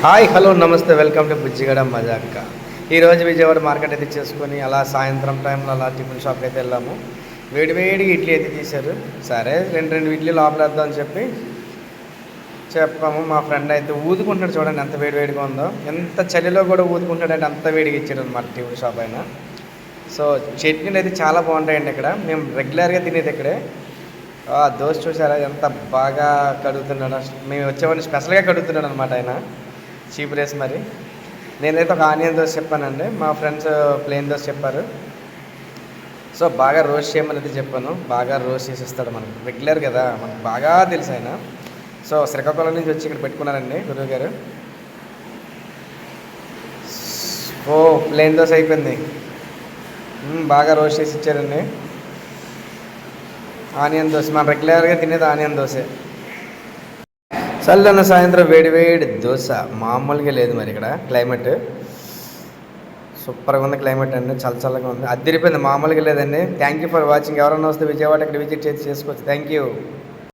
Hi hello నమస్తే welcome to బుజ్జిగడ మజాక్క. ఈరోజు Vijayawada market అయితే చేసుకొని అలా సాయంత్రం టైంలో అలా టిఫిన్ షాప్కి అయితే వెళ్ళాము. వేడివేడిగా ఇడ్లీ అయితే తీశారు. సరే రెండు ఇడ్లీ లోపలేద్దాం అని చెప్పాము. మా ఫ్రెండ్ అయితే ఊదుకుంటాడు, చూడండి ఎంత వేడివేడిగా ఉందో. ఎంత చలిలో కూడా ఊదుకుంటాడంటే అంత వేడిగా ఇచ్చాడు అనమాట టిఫిన్ షాప్ అయినా. సో చట్నీలు అయితే చాలా బాగుంటాయండి ఇక్కడ. మేము రెగ్యులర్గా తినేది ఇక్కడే. దోశ చూసారా ఎంత బాగా కడుగుతున్నాడు. మేము వచ్చేవాడిని స్పెషల్గా కడుగుతున్నాడు అనమాట ఆయన, చీప్ రేస్. మరి నేనైతే ఒక ఆనియన్ దోశ చెప్పానండి, మా ఫ్రెండ్స్ ప్లెయిన్ దోశ చెప్పారు. సో బాగా రోస్ట్ చేయమని అయితే చెప్పాను. బాగా రోస్ట్ చేసి ఇస్తాడు మనకు, రెగ్యులర్ కదా, మనకు బాగా తెలుసు ఆయన. సో శ్రీకాకుళం నుంచి వచ్చి ఇక్కడ పెట్టుకున్నారండి గురువు గారు. ఓ ప్లెయిన్ దోశ అయిపోయింది, బాగా రోస్ట్ చేసి ఇచ్చారండి. ఆనియన్ దోశ మనం రెగ్యులర్గా తినేది ఆనియన్ దోశ. చల్లన్న సాయంత్రం వేడి దోశ మామూలుగా లేదు. మరి ఇక్కడ క్లైమేట్ సూపర్గా ఉంది, క్లైమేట్ అండి, చల్లగా ఉంది, అదిరిపోయింది, మామూలుగా లేదండి. Thank you for watching. ఎవరన్నా వస్తే విజయవాడ ఇక్కడ విజిట్ చేసి చేసుకోవచ్చు. Thank you.